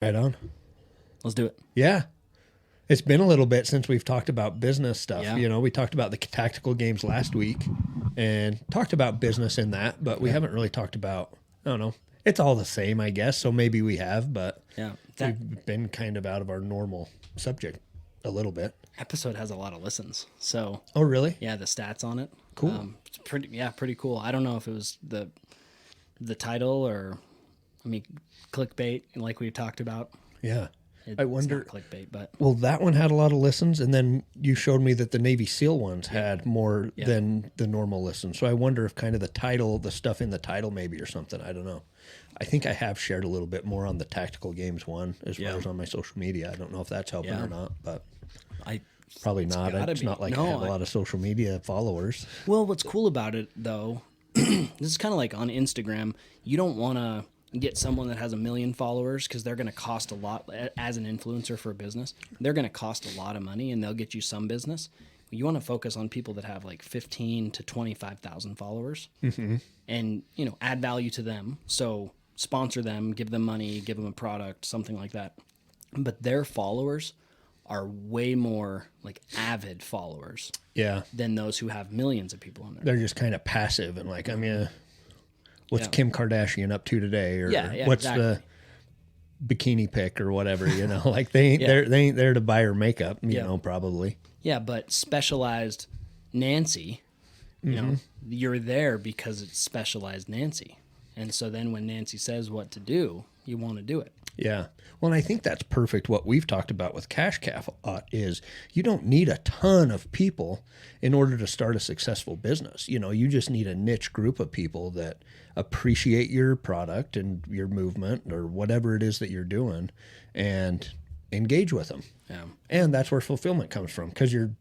Right on. Let's do it. Yeah. It's been a little bit since we've talked about business stuff. Yeah. You know, we talked about the tactical games last week and talked about business in that, but we haven't really talked about, I don't know. It's all the same, I guess. So maybe we have, but Yeah. we've been kind of out of our normal subject a little bit. Episode has a lot of listens. So, Oh, really? yeah, the stats on it. Cool. It's pretty cool. I don't know if it was the title or, I mean, clickbait, like we talked about. Yeah. I It's wonder. not clickbait, but Well, that one had a lot of listens, and then you showed me that the Navy SEAL ones had more than the normal listens. So I wonder if kind of the title, the stuff in the title, maybe or something. I don't know. I think I have shared a little bit more on the tactical games one as far as on my social media. I don't know if that's helping or not, but I probably not. gotta It's be. not like No, I have a lot of social media followers. Well, what's cool about it, though, this is kind of like on Instagram. You don't want to get someone that has 1 million followers because they're going to cost a lot as an influencer for a business. They're going to cost a lot of money and they'll get you some business. You want to focus on people that have like 15 to 25,000 followers and, add value to them. So sponsor them, give them money, give them a product, something like that. But their followers are way more like avid followers Yeah. than those who have millions of people on there. They're just kind of passive and like, I mean, what's Kim Kardashian up to today? Or what's the bikini pic or whatever, like they ain't there to buy her makeup, you know, probably. Yeah, but specialized Nancy, you're there because it's specialized Nancy. And so then when Nancy says what to do, you want to do it. Yeah. Well, and I think that's perfect. What we've talked about with Cash Calf is you don't need a ton of people in order to start a successful business. You just need a niche group of people that appreciate your product and your movement or whatever it is that you're doing and engage with them. Yeah. And that's where fulfillment comes from because you're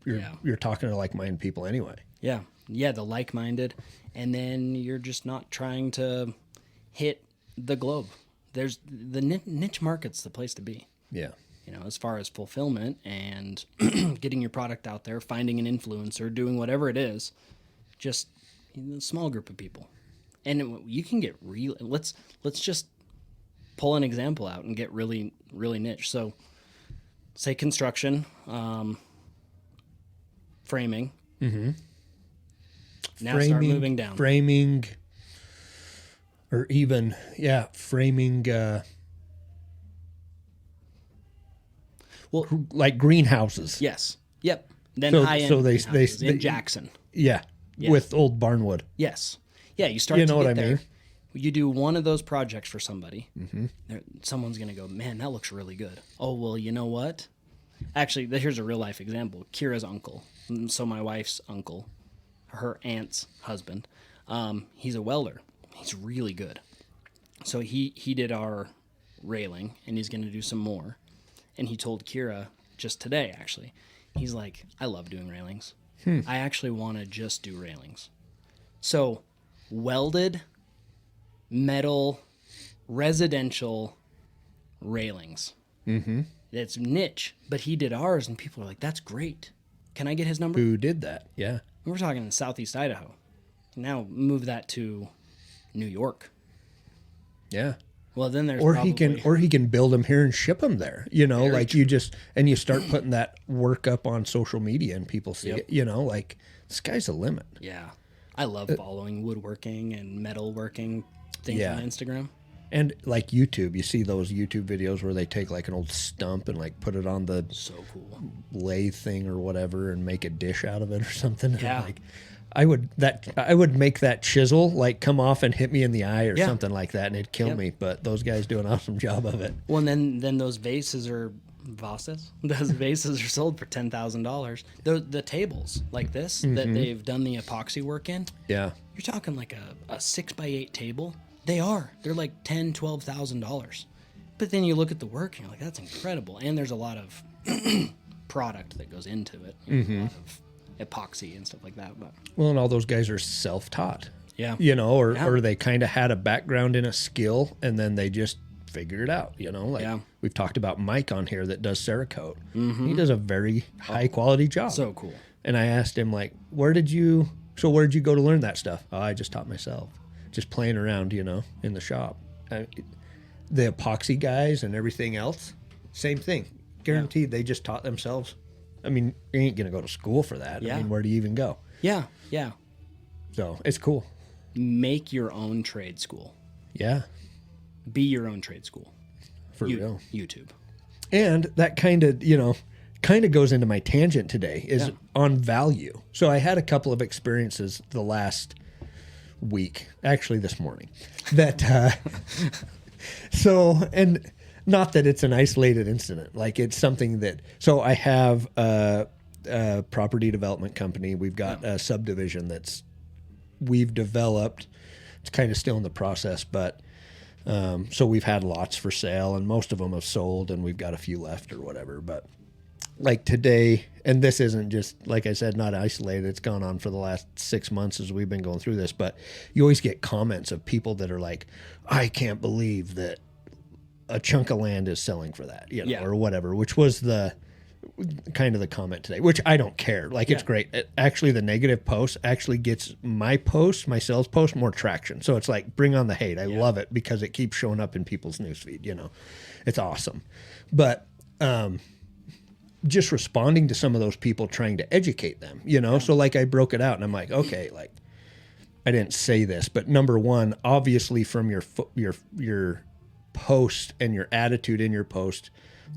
talking to like-minded people anyway. Yeah. Yeah, the like-minded. And then you're just not trying to hit the globe. There's the niche market's the place to be. Yeah. As far as fulfillment and getting your product out there, finding an influencer, doing whatever it is, just a small group of people. And you can get real. Let's just pull an example out and get really, really niche. So say construction, framing. Mm-hmm. Now start moving down. Framing, or even, framing, well, like greenhouses. Yes. Yep. Then So- high-end so greenhouses they- in Jackson. Yeah. Yeah. With old barnwood. Yes. Yeah, you start You to know get what I there. mean? You do one of those projects for somebody. Mm-hmm. Someone's going to go, man, that looks really good. Oh, well, you know what? Actually, here's a real life example. Kira's uncle, so my wife's uncle, her aunt's husband, he's a welder. He's really good. So he did our railing, and he's going to do some more. And he told Kira just today, actually, he's like, I love doing railings. I actually want to just do railings. So welded metal residential railings. Mm-hmm. It's niche, but he did ours, and people are like, that's great. Can I get his number? Who did that? Yeah. We're talking in Southeast Idaho. Now move that to New York. Yeah. Well, then there's Or probably... he can build them here and ship them there. Very like true. you just, and you start putting that work up on social media and people see it, like the sky's the limit. Yeah. I love following woodworking and metalworking things Yeah. on Instagram. And like YouTube, you see those YouTube videos where they take like an old stump and like put it on the So cool. lathe thing or whatever and make a dish out of it or something. And Yeah. like I would make that chisel like come off and hit me in the eye or Yeah. something like that and it'd kill Yep. me. But those guys do an awesome job of it. Well, and then those vases are vases. Those vases are sold for $10,000. The tables like this that they've done the epoxy work in. Yeah. You're talking like a 6x8 table. They're like $10,000-$12,000. But then you look at the work and you're like, that's incredible. And there's a lot of product that goes into it. A lot of epoxy and stuff like that. But Well, and all those guys are self-taught. yeah, Or they kind of had a background in a skill and then they just figure it out, Like Yeah. we've talked about Mike on here that does Cerakote. He does a very high quality job. so cool. And I asked him like, where did you go to learn that stuff? Oh, I just taught myself, just playing around, in the shop. the epoxy guys and everything else, same thing. Guaranteed, they just taught themselves. I mean, you ain't gonna go to school for that. Yeah. I mean, where do you even go? Yeah, yeah. So it's cool. Make your own trade school. Yeah, Be your own trade school. for real. YouTube. And that kind of, goes into my tangent today is on value. So I had a couple of experiences the last week, actually this morning, that, and not that it's an isolated incident, like it's something that, so I have a property development company. We've got a subdivision we've developed. It's kind of still in the process, but so we've had lots for sale and most of them have sold and we've got a few left or whatever. But like today, and this isn't just, like I said, not isolated. It's gone on for the last 6 months as we've been going through this, but you always get comments of people that are like, I can't believe that a chunk of land is selling for that, or whatever, which was the kind of the comment today, which I don't care. Like, it's great. Actually, the negative post actually gets my sales post, more traction. So it's like, bring on the hate. I love it because it keeps showing up in people's newsfeed, It's awesome. But just responding to some of those people, trying to educate them, So like I broke it out and I'm like, okay, like I didn't say this, but number one, obviously from your post and your attitude in your post,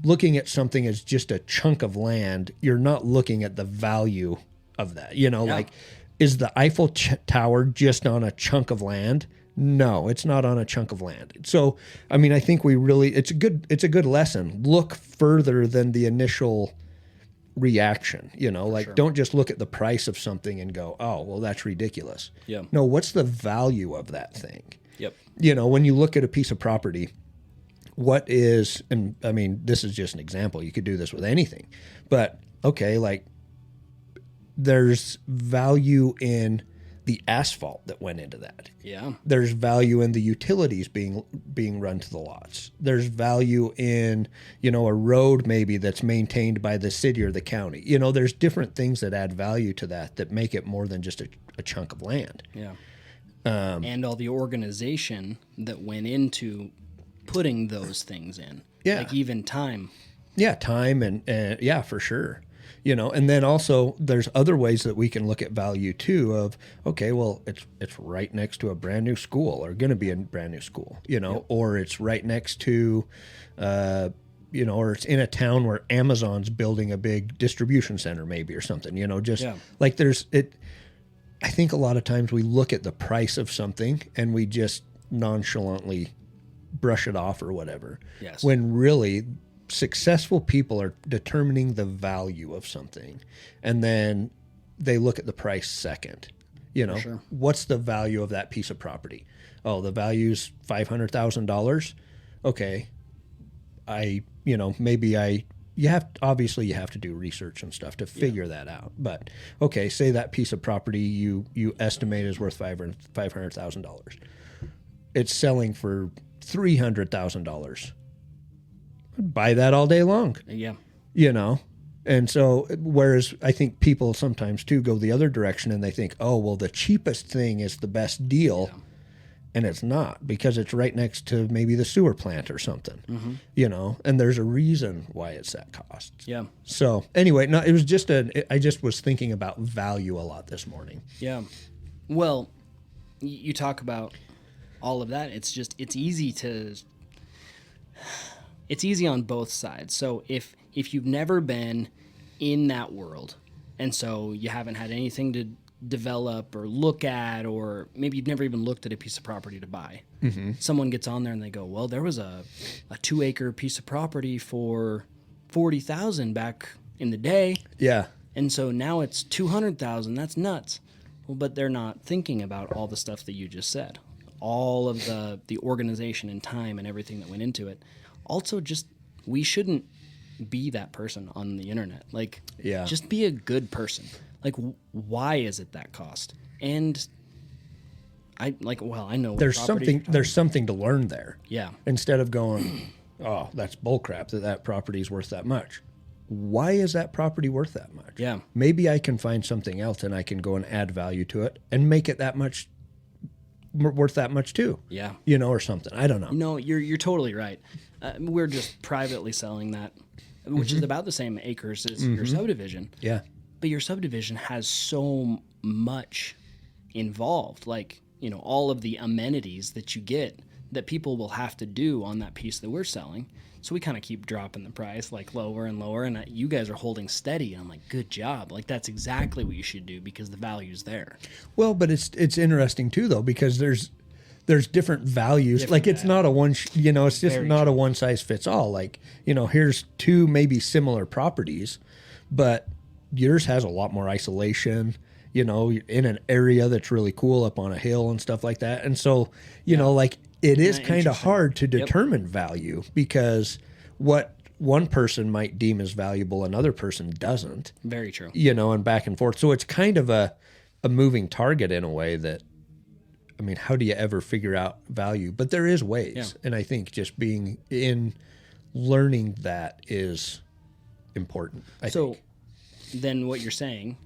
looking at something as just a chunk of land, you're not looking at the value of that. Like, is the Eiffel Tower just on a chunk of land? No, it's not on a chunk of land. So, I mean, I think it's a good lesson. Look further than the initial reaction, don't just look at the price of something and go, oh, well, that's ridiculous. Yeah. No, what's the value of that thing? Yep. When you look at a piece of property, what is, and I mean, this is just an example. You could do this with anything, but okay, like there's value in the asphalt that went into that. Yeah. There's value in the utilities being run to the lots. There's value in, a road maybe that's maintained by the city or the county. There's different things that add value to that make it more than just a chunk of land. Yeah. And all the organization that went into putting those things in. Yeah. Like even time. Yeah, time and yeah, for sure. And then also there's other ways that we can look at value too of, okay, well, it's right next to a brand new school or going to be a brand new school, or it's right next to, or it's in a town where Amazon's building a big distribution center maybe or something, like I think a lot of times we look at the price of something and we just nonchalantly brush it off or whatever. Yes. When really successful people are determining the value of something and then they look at the price second. Sure. What's the value of that piece of property? Oh, the value's $500,000. Okay. You have to do research and stuff to figure that out. But okay, say that piece of property you estimate is worth $500,000. It's selling for $300,000. I'd buy that all day long. Yeah. And so, whereas I think people sometimes too go the other direction and they think, oh, well, the cheapest thing is the best deal. Yeah. And it's not, because it's right next to maybe the sewer plant or something, and there's a reason why it's that cost. Yeah. So anyway, no, it was just I just was thinking about value a lot this morning. Yeah. Well, you talk about all of that. It's easy on both sides. So if you've never been in that world, and so you haven't had anything to develop or look at, or maybe you've never even looked at a piece of property to buy. Mm-hmm. Someone gets on there and they go, well, there was a 2-acre piece of property for $40,000 back in the day. Yeah. And so now it's $200,000. That's nuts. Well, but they're not thinking about all the stuff that you just said, all of the organization and time and everything that went into it. Also, just, we shouldn't be that person on the internet. Like, just be a good person. Like, why is it that cost? And I know there's something to learn there. Yeah. Instead of going, oh, that's bullcrap that property's worth that much. Why is that property worth that much? Yeah. Maybe I can find something else and I can go and add value to it and make it that much worth that much too. Yeah. You know, or something. I don't know. No, you're totally right. We're just privately selling that, which is about the same acres as your subdivision. Yeah. But your subdivision has so much involved, like, you know, all of the amenities that you get that people will have to do on that piece that we're selling. So we kind of keep dropping the price, like, lower and lower, and you guys are holding steady. And I'm like, good job. Like, that's exactly what you should do because the value's there. Well, but it's interesting too, though, because there's different values. Like, it's not a one, you know, it's just not a one size fits all. Like, you know, here's two maybe similar properties, but yours has a lot more isolation, you know, in an area that's really cool up on a hill and stuff like that. And so, you know, like, it is kind of hard to determine value because what one person might deem as valuable, another person doesn't. Very true. You know, and back and forth. So it's kind of a moving target in a way that, I mean, how do you ever figure out value? But there is ways. Yeah. And I think just being in learning that is important. I think. Then what you're saying,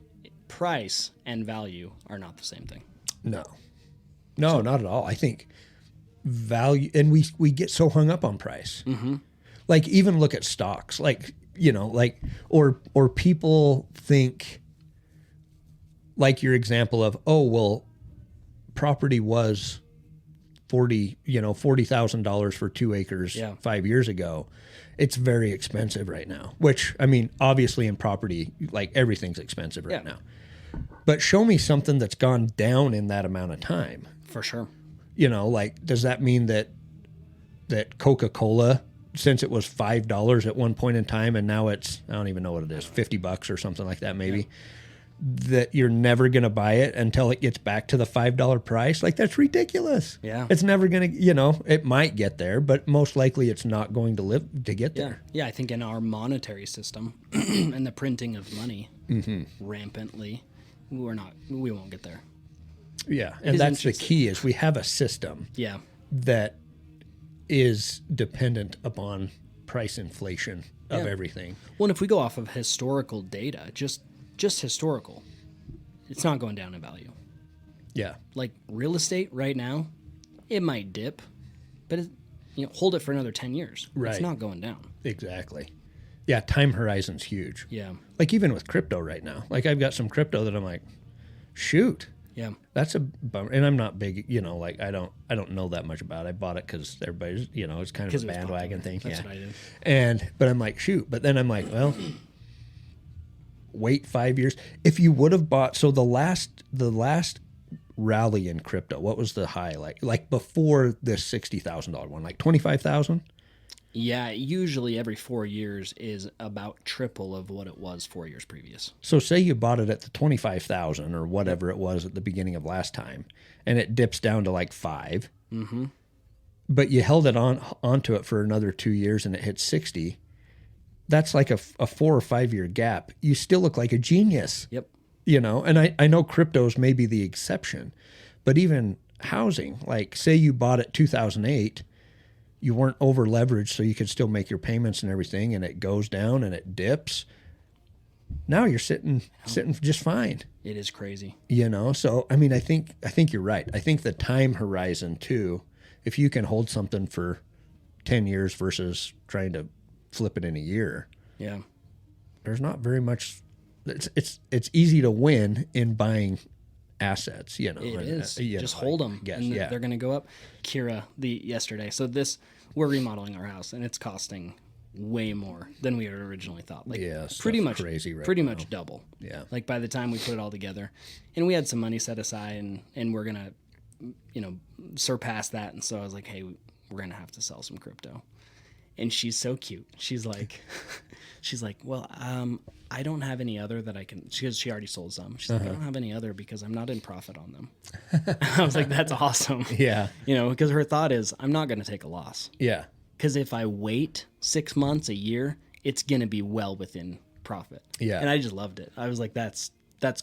price and value are not the same thing. No, not at all. I think value, and we get so hung up on price. Mm-hmm. Like, even look at stocks, like, you know, like, or people think, like your example of, oh, well, property was $40,000 for 2 acres 5 years ago. It's very expensive right now, which, I mean, obviously in property, like, everything's expensive right now. But show me something that's gone down in that amount of time. For sure. You know, like, does that mean that Coca-Cola, since it was $5 at one point in time and now it's, I don't even know what it is, $50 or something like that maybe, that you're never going to buy it until it gets back to the $5 price? Like, that's ridiculous. Yeah. It's never going to, you know, it might get there, but most likely it's not going to get there. Yeah, I think in our monetary system and the printing of money rampantly, we won't get there. Yeah, and that's the key, is we have a system that is dependent upon price inflation of everything. Well, and if we go off of historical data, just historical, it's not going down in value. Yeah. Like, real estate right now, it might dip, but hold it for another 10 years. Right. It's not going down. Exactly. Yeah, time horizon's huge. Yeah. Like, even with crypto right now. Like, I've got some crypto that I'm like, shoot. Yeah. That's a bummer. And I'm not big, you know, like, I don't know that much about it. I bought it because everybody's, you know, it's kind of a bandwagon thing. That's what I did. But I'm like, shoot. But then I'm like, well, wait 5 years. If you would have bought, so the last rally in crypto, what was the high like before this $60,000 one, like 25,000? Yeah, usually every 4 years is about triple of what it was 4 years previous. So say you bought it at the 25,000 or whatever it was at the beginning of last time, and it dips down to like 5. Mm-hmm. But you held it onto it for another 2 years and it hit 60. That's like a 4 or 5 year gap. You still look like a genius. Yep. You know, and I know cryptos may be the exception, but even housing, like, say you bought it 2008, you weren't over leveraged, so you could still make your payments and everything, and it goes down and it dips. Now you're sitting just fine. It is crazy. You know, so I mean, I think you're right. I think the time horizon too, if you can hold something for 10 years versus trying to flip it in a year. Yeah. There's not very much. It's easy to win in buying assets, you know. It is. Just hold them, and they're going to go up. Kira, yesterday. So we're remodeling our house, and it's costing way more than we had originally thought. Like, pretty much crazy, right? Pretty much double. Yeah. Like, by the time we put it all together, and we had some money set aside, and we're gonna, surpass that. And so I was like, hey, we're gonna have to sell some crypto. And she's so cute. She's like, well, I don't have any other that I can, because she already sold some. She's like, I don't have any other because I'm not in profit on them. I was like, that's awesome. Yeah. Because her thought is, I'm not going to take a loss. Yeah. Because if I wait 6 months, a year, it's going to be well within profit. Yeah. And I just loved it. I was like, that's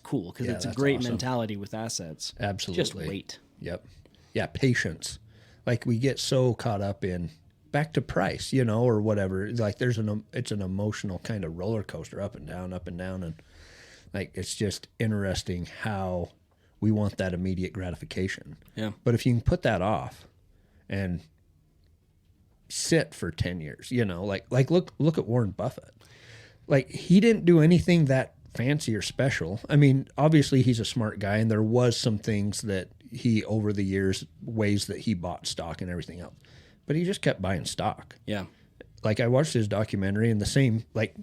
cool, because it's a great mentality with assets. Absolutely. Just wait. Yep. Yeah, patience. Like, we get so caught up in back to price, or whatever. Like, it's an emotional kind of roller coaster, up and down, and like, it's just interesting how we want that immediate gratification. Yeah. But if you can put that off and sit for 10 years, you know, like look at Warren Buffett. Like, he didn't do anything that fancy or special. I mean, obviously he's a smart guy, and there was some things that he, over the years, ways that he bought stock and everything else. But he just kept buying stock. Yeah. Like, I watched his documentary, and the same, like,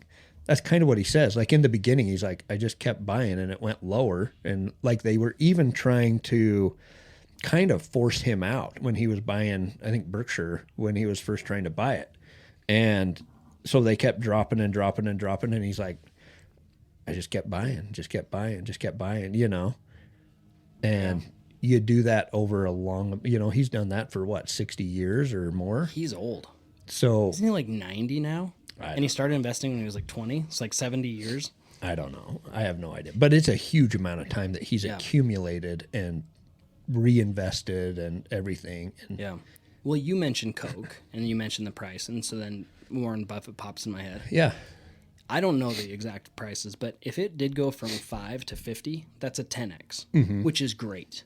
that's kind of what he says. Like, in the beginning, he's like, I just kept buying, and it went lower. And, like, they were even trying to kind of force him out when he was buying, I think, Berkshire, when he was first trying to buy it. And so they kept dropping and dropping and dropping, and he's like, I just kept buying, you know? And you do that over a long, you know, he's done that for what, 60 years or more? He's old. So Isn't he like 90 now? I And he started investing when he was like 20. It's like 70 years. I don't know. I have no idea. But it's a huge amount of time that he's accumulated and reinvested and everything. And Yeah. Well, you mentioned Coke and you mentioned the price. And so then Warren Buffett pops in my head. yeah. I don't know the exact prices, but if it did go from 5 to 50, that's a 10x, which is great.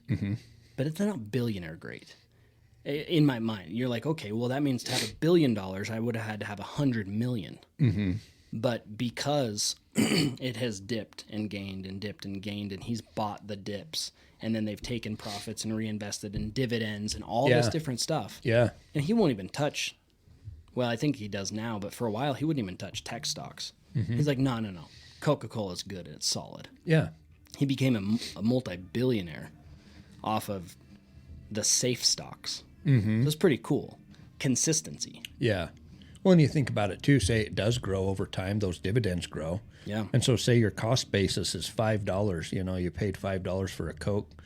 But it's not billionaire great. In my mind, you're like, okay, well, that means to have $1 billion, I would have had to have 100 million. But because it has dipped and gained and dipped and gained, and he's bought the dips, and then they've taken profits and reinvested in dividends and all this different stuff. Yeah. And he won't even touch, well, I think he does now, but for a while, he wouldn't even touch tech stocks. He's like, no. Coca-Cola is good. It's solid. Yeah. He became a multi-billionaire off of the safe stocks. So it's pretty cool. Consistency. Yeah. Well, and you think about it too, say it does grow over time, those dividends grow. Yeah. And so say your cost basis is $5, you know, you paid $5 for a Coke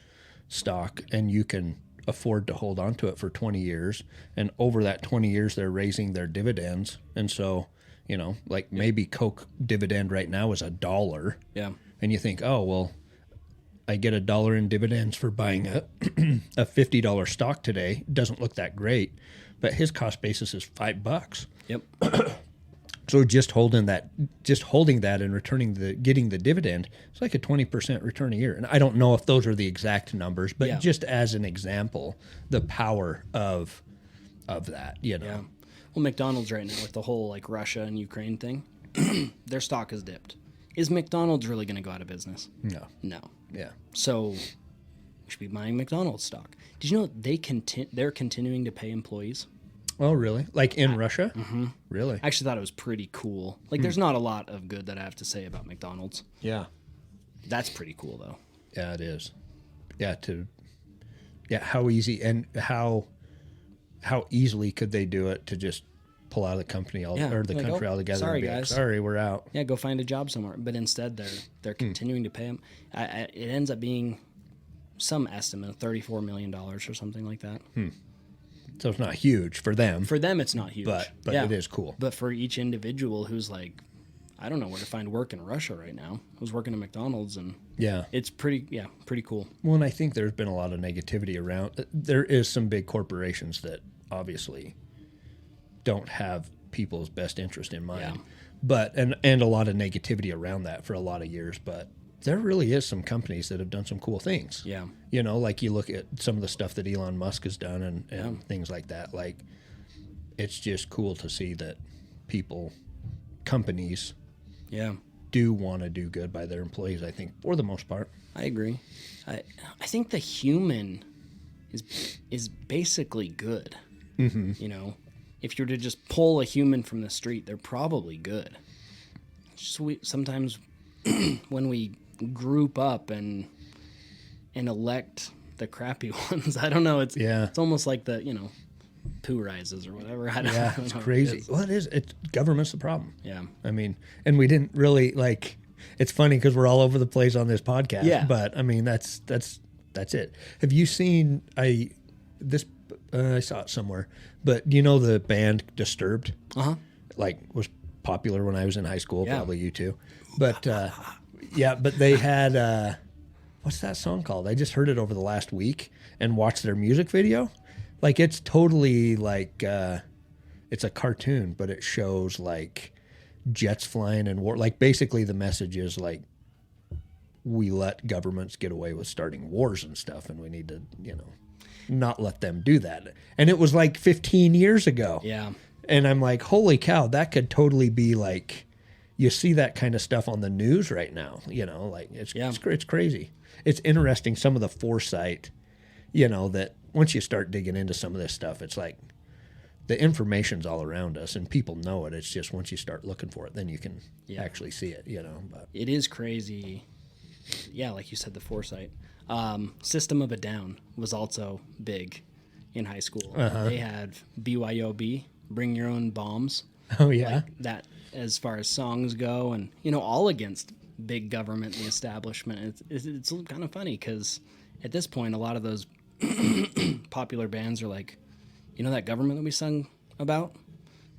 stock, and you can afford to hold on to it for 20 years. And over that 20 years, they're raising their dividends. And so, you know, like maybe Coke dividend right now is $1. Yeah. And you think, oh, well, I get $1 in dividends for buying a a $50 stock today. It doesn't look that great, but his cost basis is $5. Yep. So just holding that and getting the dividend, it's like a 20% return a year. And I don't know if those are the exact numbers, but just as an example, the power of that, you know. Yeah. Well, McDonald's right now with the whole like Russia and Ukraine thing, their stock has dipped. Is McDonald's really going to go out of business? No. No. Yeah. So we should be buying McDonald's stock. Did you know they're continuing to pay employees? Oh, really? Like in Russia? Really? I actually thought it was pretty cool. Like, there's not a lot of good that I have to say about McDonald's. Yeah. That's pretty cool, though. Yeah, it is. Yeah, how easy and how easily could they do it to just pull out of the company or the like, country altogether? Sorry, and be guys. Like, sorry, we're out. Yeah, go find a job somewhere. But instead, they're continuing to pay them. It ends up being some estimate of $34 million or something like that. So it's not huge for them. For them, it's not huge. But yeah. it is cool. But for each individual who's like, I don't know where to find work in Russia right now, who's working at McDonald's, and Yeah. it's pretty cool. Well, and I think there's been a lot of negativity around. There is some big corporations that obviously don't have people's best interest in mind. Yeah. But and a lot of negativity around that for a lot of years. But there really is some companies that have done some cool things. Yeah. You know, like you look at some of the stuff that Elon Musk has done and things like that. Like, it's just cool to see that companies Yeah. do want to do good by their employees, I think, for the most part. I agree. I think the human is basically good. You know, if you were to just pull a human from the street, they're probably good. Just sometimes when we group up and elect the crappy ones, I don't know. It's almost like the poo rises or whatever. I don't know. It's crazy. Well, it is. Government's the problem. Yeah. I mean, and we didn't really it's funny because we're all over the place on this podcast. Yeah. But I mean, that's it. Have you seen I saw it somewhere, but you know the band Disturbed? Like, was popular when I was in high school, probably you too. But but they had what's that song called? I just heard it over the last week and watched their music video. Like, it's totally like it's a cartoon, but it shows like jets flying and war. Like, basically the message is like, we let governments get away with starting wars and stuff, and we need to, not let them do that. And it was like 15 years ago. Yeah. And I'm like, holy cow, that could totally be like, you see that kind of stuff on the news right now, like it's crazy. It's interesting, some of the foresight, that once you start digging into some of this stuff, it's like the information's all around us and people know it. It's just once you start looking for it, then you can actually see it, But It is crazy. Yeah, like you said, the foresight. System of a Down was also big in high school. They had BYOB, Bring Your Own Bombs. Oh, yeah. Like that, as far as songs go, and, all against big government and the establishment. It's kind of funny because at this point, a lot of those popular bands are like, that government that we sung about?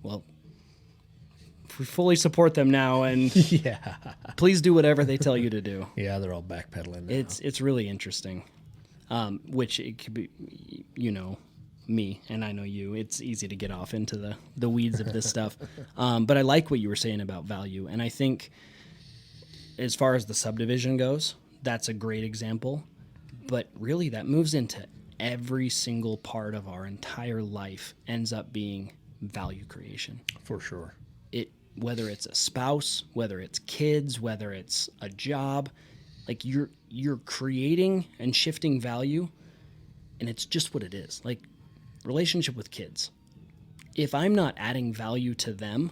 Well, we fully support them now, and yeah. please do whatever they tell you to do. Yeah, they're all backpedaling now. It's really interesting, which it could be, me, and I know you. It's easy to get off into the weeds of this stuff. But I like what you were saying about value, and I think as far as the subdivision goes, that's a great example. But really, that moves into every single part of our entire life ends up being value creation. For sure. Whether it's a spouse, whether it's kids, whether it's a job, like you're creating and shifting value, and it's just what it is. Like relationship with kids. If I'm not adding value to them,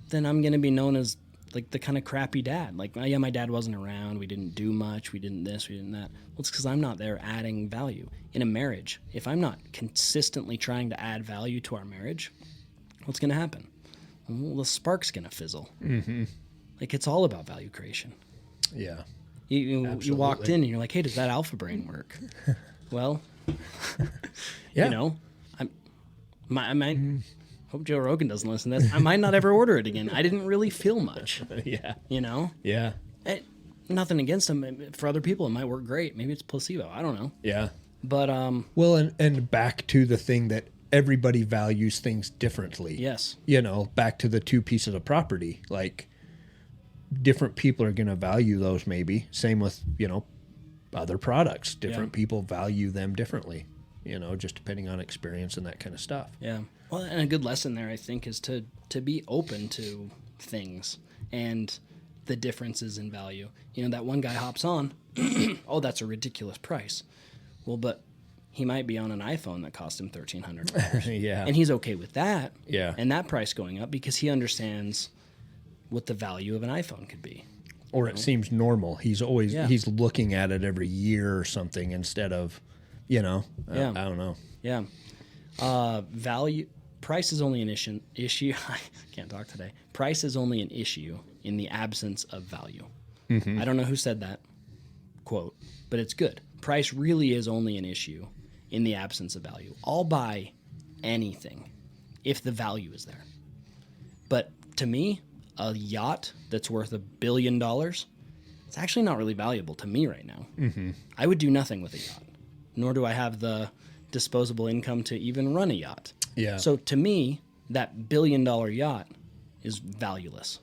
then I'm going to be known as like the kind of crappy dad. Like, yeah, my dad wasn't around. We didn't do much. We didn't this, we didn't that. Well, it's because I'm not there adding value. In a marriage, if I'm not consistently trying to add value to our marriage, what's going to happen? Well, the spark's going to fizzle. Mm-hmm. Like, it's all about value creation. Yeah. You walked in and you're like, hey, does that alpha brain work? Well, yeah. I might hope Joe Rogan doesn't listen to this. I might not ever order it again. I didn't really feel much. Yeah. Yeah. Nothing against them. For other people, it might work great. Maybe it's placebo. I don't know. Yeah. But well, and back to the thing that everybody values things differently. Yes. Back to the two pieces of property. Like, different people are going to value those maybe. Same with, other products. Different people value them differently, just depending on experience and that kind of stuff. Yeah. Well, and a good lesson there, I think, is to be open to things and the differences in value. That one guy hops on, oh, that's a ridiculous price. Well, but he might be on an iPhone that cost him $1,300. Yeah. And he's okay with that. Yeah. And that price going up because he understands what the value of an iPhone could be. Or it seems normal. He's always he's looking at it every year or something instead of, I don't know. Yeah. Value price is only an issue. I can't talk today. Price is only an issue in the absence of value. Mm-hmm. I don't know who said that quote, but it's good. Price really is only an issue in the absence of value. I'll buy anything if the value is there. But to me, a yacht that's worth $1 billion, it's actually not really valuable to me right now. Mm-hmm. I would do nothing with a yacht, nor do I have the disposable income to even run a yacht. Yeah. So to me, that $1 billion yacht is valueless.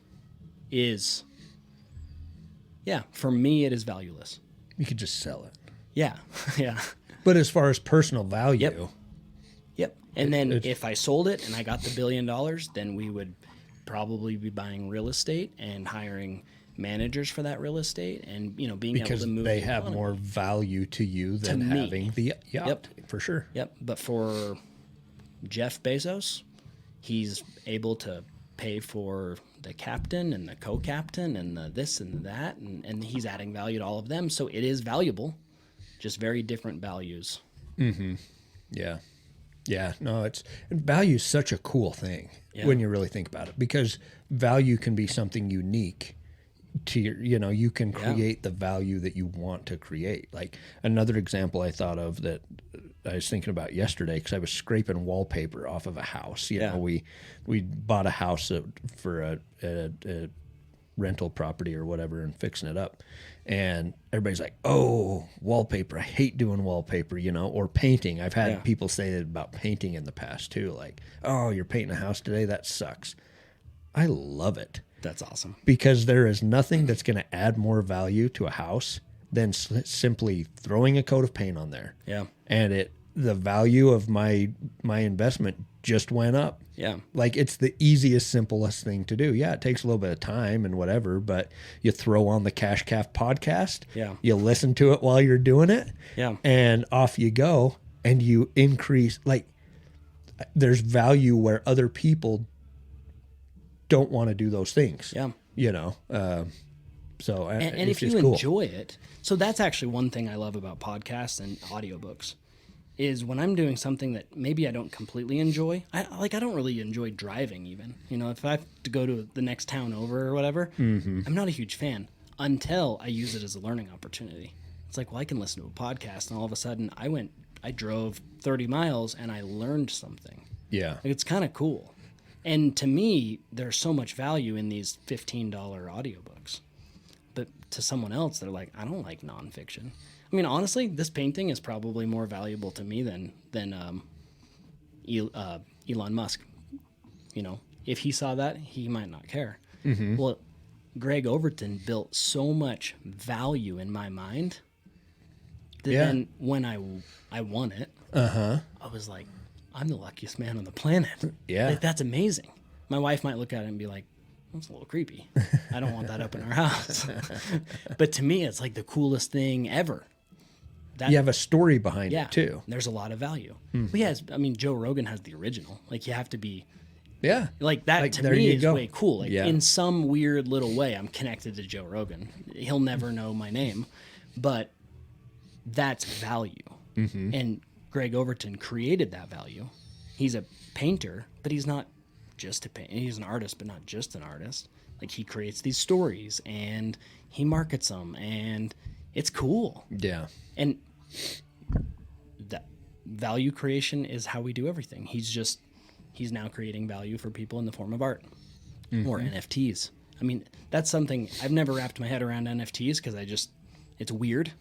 For me, it is valueless. You could just sell it. Yeah, yeah. But as far as personal value... Yep. And then if I sold it and I got the $1 billion, then we would probably be buying real estate and hiring managers for that real estate and, being able to move. Because they have more value to you than having the yacht, for sure. Yep. But for Jeff Bezos, he's able to pay for the captain and the co-captain and the this and that, and he's adding value to all of them. So it is valuable, just very different values. Mm-hmm. Yeah. Yeah. No, value is such a cool thing when you really think about it, because value can be something unique to your, you can create the value that you want to create. Like another example I thought of that I was thinking about yesterday, because I was scraping wallpaper off of a house. We bought a house for a rental property or whatever and fixing it up. And everybody's like, oh, wallpaper. I hate doing wallpaper, or painting. I've had people say that about painting in the past too. Like, oh, you're painting a house today? That sucks. I love it. That's awesome. because there is nothing that's going to add more value to a house than simply throwing a coat of paint on there. Yeah. And the value of my investment just went up. Yeah. Like, it's the easiest, simplest thing to do. Yeah, it takes a little bit of time and whatever, but you throw on the Cash Calf podcast. Yeah. You listen to it while you're doing it. Yeah. And off you go, and you increase, like, there's value where other people don't want to do those things. Yeah. You know, so And it's if you just cool. enjoy it, so that's actually one thing I love about podcasts and audiobooks is when I'm doing something that maybe I don't completely enjoy. I don't really enjoy driving even. You know, if I have to go to the next town over or whatever, I'm not a huge fan until I use it as a learning opportunity. It's like, well, I can listen to a podcast, and all of a sudden I drove 30 miles and I learned something. Yeah. Like, it's kind of cool. And to me, there's so much value in these $15 audiobooks. But to someone else, they're like, I don't like nonfiction. I mean, honestly, this painting is probably more valuable to me than Elon Musk. You know, if he saw that, he might not care. Mm-hmm. Well, Greg Overton built so much value in my mind that then when I won it, I was like, I'm the luckiest man on the planet. Yeah. Like, that's amazing. My wife might look at it and be like, that's a little creepy. I don't want that up in our house. But to me, it's like the coolest thing ever. You have a story behind it too. There's a lot of value. But yeah, I mean, Joe Rogan has the original. Like, you have to be Yeah. like that. Like, to there me you is go. way cool. Like, Yeah. in some weird little way, I'm connected to Joe Rogan. He'll never know my name, but that's value. And Greg Overton created that value. He's a painter, but he's not just a painter. He's an artist, but not just an artist. Like, he creates these stories and he markets them, and it's cool. Yeah. And that value creation is how we do everything. He's now creating value for people in the form of art or NFTs. I mean, that's something I've never wrapped my head around NFTs because it's weird.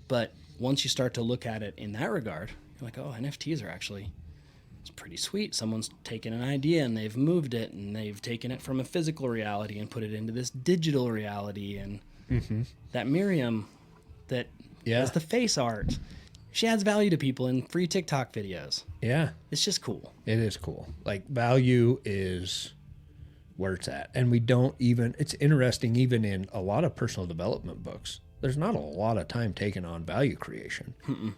But once you start to look at it in that regard, you're like, oh, NFTs are actually, it's pretty sweet. Someone's taken an idea and they've moved it, and they've taken it from a physical reality and put it into this digital reality. And that Miriam that has the face art, she adds value to people in free TikTok videos. Yeah. It's just cool. It is cool. Like, value is where it's at. And it's interesting, even in a lot of personal development books, there's not a lot of time taken on value creation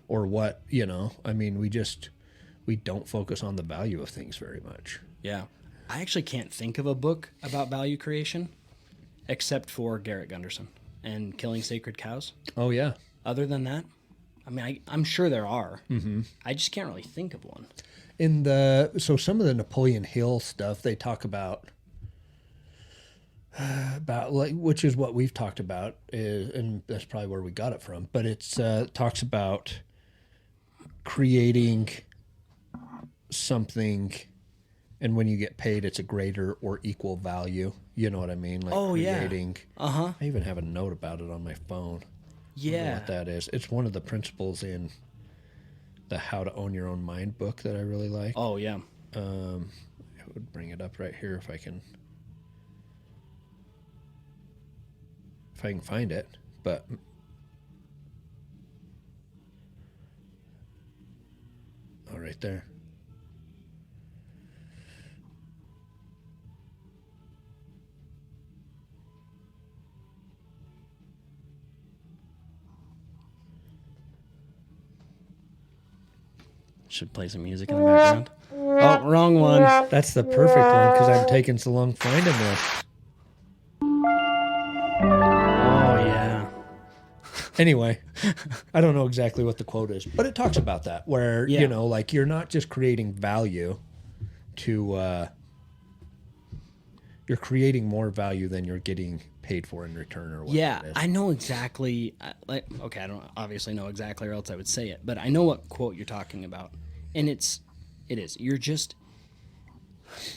or what, I mean, we don't focus on the value of things very much. Yeah. I actually can't think of a book about value creation except for Garrett Gunderson and Killing Sacred Cows. Oh, yeah. Other than that, I mean, I'm sure there are. I just can't really think of one. So some of the Napoleon Hill stuff, they talk about like, which is what we've talked about, and that's probably where we got it from. But it's talks about creating something, and when you get paid, it's a greater or equal value. You know what I mean? Like, creating. I even have a note about it on my phone. I don't know what that is. It's one of the principles in the How to Own Your Own Mind book that I really like. Oh, yeah. I would bring it up right here if I can find it. But right there. Should play some music in the background. Oh, wrong one. That's the perfect one because I'm taking so long finding this. Oh, yeah. Anyway, I don't know exactly what the quote is, but it talks about that where, like, you're not just creating value to, you're creating more value than you're getting paid for in return or whatever. Yeah, it is. I know exactly. I don't obviously know exactly or else I would say it, but I know what quote you're talking about. And it is. You're just,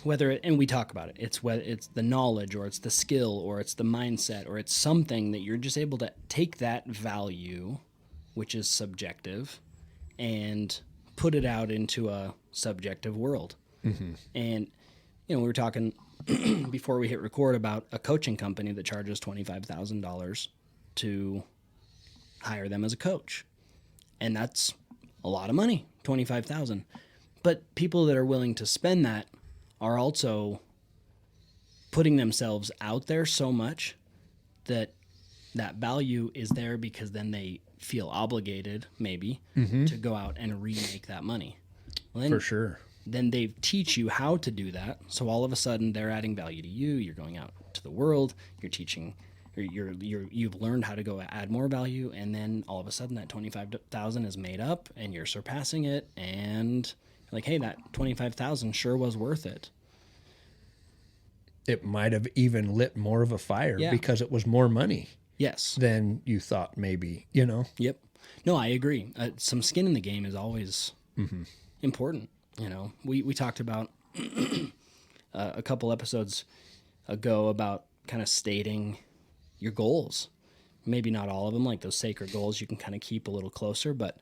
and we talk about it. It's whether it's the knowledge or it's the skill or it's the mindset or it's something that you're just able to take that value, which is subjective, and put it out into a subjective world. And, we were talking before we hit record about a coaching company that charges $25,000 to hire them as a coach. And that's a lot of money, $25,000. But people that are willing to spend that are also putting themselves out there so much that that value is there, because then they feel obligated maybe to go out and remake that money. Well, then, For sure. then they teach you how to do that. So all of a sudden they're adding value to you. You're going out to the world, you're teaching, or you've learned how to go add more value. And then all of a sudden that 25,000 is made up and you're surpassing it. And you're like, hey, that 25,000 sure was worth it. It might have even lit more of a fire because it was more money Yes. than you thought maybe, you know? Yep. No, I agree. Some skin in the game is always important. You know, we talked about a couple episodes ago about kind of stating your goals. Maybe not all of them, like those sacred goals you can kind of keep a little closer, but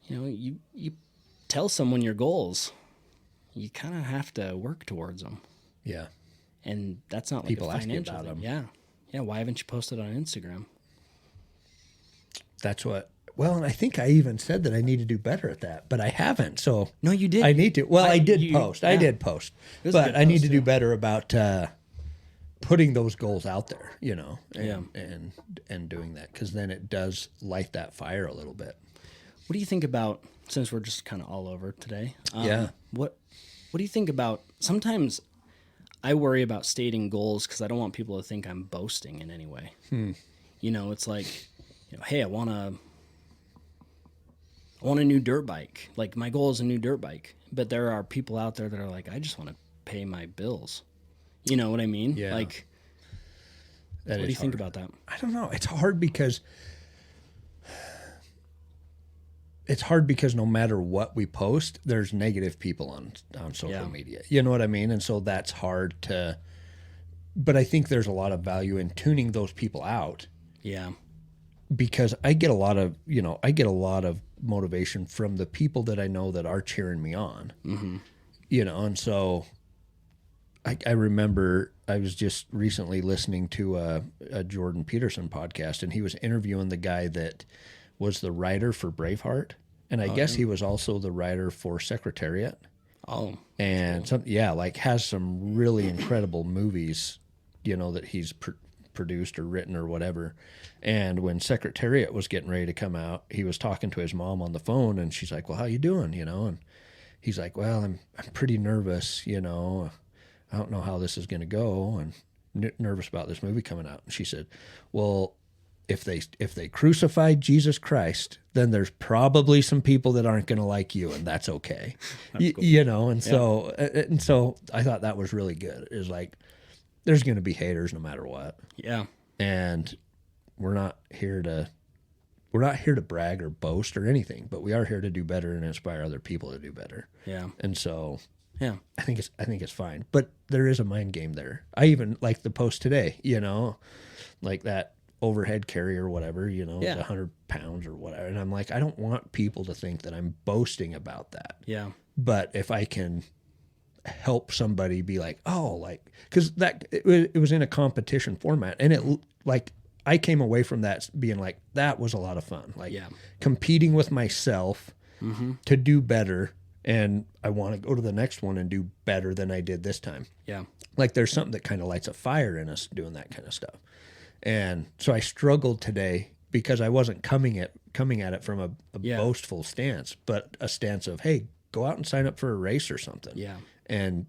you know, you tell someone your goals, you kind of have to work towards them. Yeah. And that's not like People a ask you financial about thing. them. Yeah. Yeah. Why haven't you posted on Instagram? That's what, well, and I think I even said that I need to do better at that, but I haven't. So No, you did. I need to. Well, I did you- post. yeah. I did post. was a But good I need post, to yeah. do better about putting those goals out there, you know, and doing that, because then it does light that fire a little bit. What do you think about, since we're just kind of all over today? Yeah. What do you think about, sometimes I worry about stating goals because I don't want people to think I'm boasting in any way. You know, it's like, you know, hey, I want a new dirt bike. Like, my goal is a new dirt bike. But there are people out there that are like, I just want to pay my bills. You know what I mean? Yeah. Like, That what do is you think hard. about that? I don't know. It's hard because no matter what we post, there's negative people on social Yeah. media. You know what I mean? And so that's hard to, but I think there's a lot of value in tuning those people out, Yeah. because I get a lot of motivation from the people that I know that are cheering me on. You know, and so I remember I was just recently listening to a Jordan Peterson podcast, and he was interviewing the guy that was the writer for Braveheart, and I guess he was also the writer for Secretariat, Oh, and like has some really incredible movies, you know, that he's produced or written or whatever. And when Secretariat was getting ready to come out, he was talking to his mom on the phone, and she's like, "Well, how you doing?" You know, and he's like, "Well, I'm pretty nervous, you know. I don't know how this is going to go, and nervous about this movie coming out." And she said, "Well, if they crucified Jesus Christ, then there's probably some people that aren't going to like you, and that's okay." You know, and so I thought that was really good. Is like, there's going to be haters no matter what, yeah. and we're not here to brag or boast or anything, but we are here to do better and inspire other people to do better. Yeah. And so Yeah. I think it's fine, but there is a mind game there. I even like the post today, you know, like that overhead carry or whatever, you know, Yeah. 100 pounds or whatever. And I'm like, I don't want people to think that I'm boasting about that. Yeah. But if I can help somebody be like, oh, like, because it was in a competition format, and it, like, I came away from that being like, that was a lot of fun. Like, Yeah. competing with myself to do better. And I want to go to the next one and do better than I did this time. Yeah. Like, there's something that kind of lights a fire in us doing that kind of stuff. And so I struggled today because I wasn't coming at it from a Yeah. boastful stance, but a stance of, hey, go out and sign up for a race or something. Yeah. And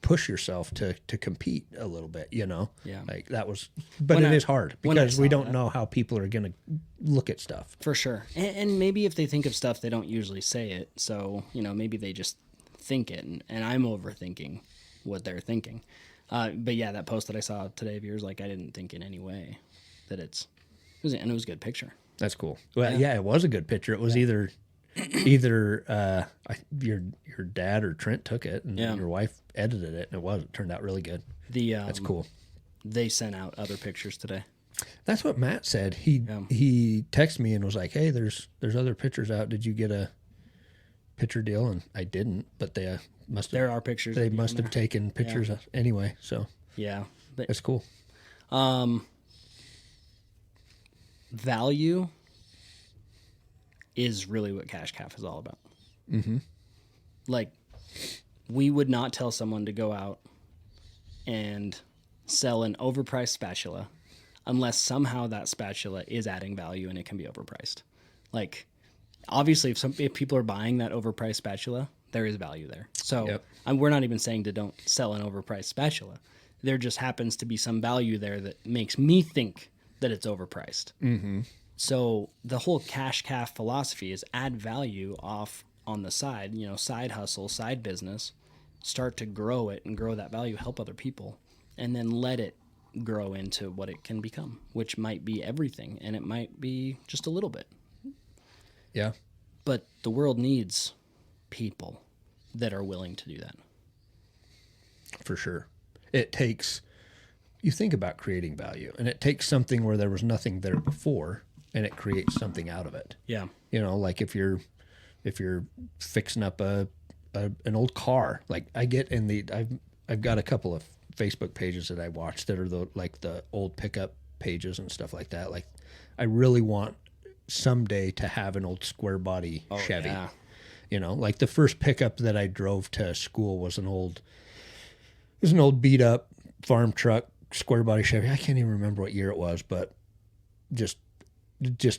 push yourself to compete a little bit, you know? Yeah. Like, that was, but When it I- is hard when I because we saw don't that- know how people are going to look at stuff. For sure. And maybe if they think of stuff, they don't usually say it. So, you know, maybe they just think it. And I'm overthinking what they're thinking. But yeah, that post that I saw today of yours, like, I didn't think in any way that it was a good picture. That's cool. Well, yeah, it was a good picture. It was either your dad or Trent took it, and Yeah. your wife edited it, and it turned out really good. That's cool. They sent out other pictures today. That's what Matt said. He texted me and was like, "Hey, there's other pictures out. Did you get a picture deal?" And I didn't, but must There are pictures. They of you must in have taken pictures anyway. So there. Yeah. But that's cool. value is really what Cash Calf is all about. Mm-hmm. Like, we would not tell someone to go out and sell an overpriced spatula unless somehow that spatula is adding value and it can be overpriced. Like, obviously, if people are buying that overpriced spatula, there is value there. So Yep. we're not even saying to don't sell an overpriced spatula. There just happens to be some value there that makes me think that it's overpriced. Mm-hmm. So the whole Cash Calf philosophy is add value off on the side, side hustle, side business, start to grow it and grow that value, help other people, and then let it grow into what it can become, which might be everything, and it might be just a little bit. Yeah. But the world needs people that are willing to do that. For sure. It takes, you think about creating value, and it takes something where there was nothing there before, and it creates something out of it. Yeah. Like if you're fixing up an old car, like I've got a couple of Facebook pages that I watch that are the old pickup pages and stuff like that. Like, I really want someday to have an old square body Chevy. Yeah. Like the first pickup that I drove to school was an old beat up farm truck, square body Chevy. I can't even remember what year it was, but just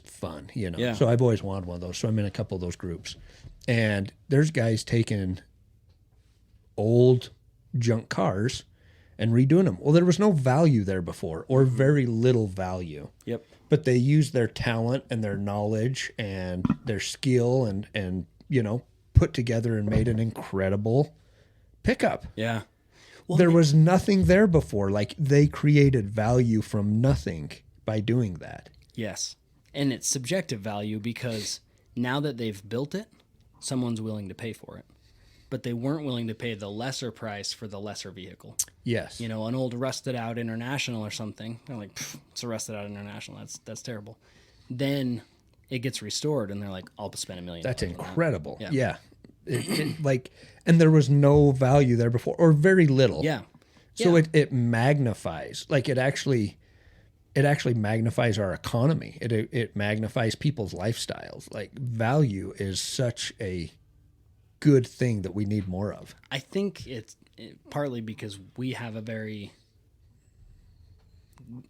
fun, Yeah. So I've always wanted one of those. So I'm in a couple of those groups, and there's guys taking old junk cars and redoing them. Well, there was no value there before, or very little value. Yep. But they used their talent and their knowledge and their skill and put together and made an incredible pickup. Yeah. There was nothing there before. Like, they created value from nothing by doing that. Yes. And it's subjective value because now that they've built it, someone's willing to pay for it. But they weren't willing to pay the lesser price for the lesser vehicle. Yes. An old rusted out International or something. They're like, it's a rusted out International. That's terrible. Then it gets restored and they're like, I'll spend $1 million. That's incredible. That. Yeah. And there was no value there before, or very little. Yeah. So Yeah. it magnifies, like it actually magnifies our economy. It magnifies people's lifestyles. Like, value is such a good thing that we need more of. I think it's partly because we have a very,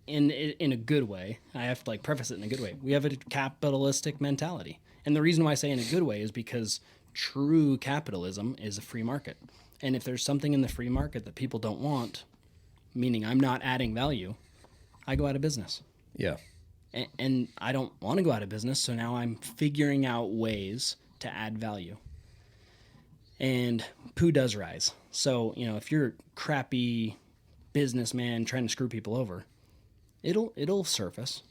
in a good way, I have to preface it in a good way, we have a capitalistic mentality. And the reason why I say in a good way is because true capitalism is a free market. And if there's something in the free market that people don't want, meaning I'm not adding value, I go out of business. Yeah. And I don't want to go out of business, so now I'm figuring out ways to add value. And poo does rise. So, if you're a crappy businessman trying to screw people over, it'll surface,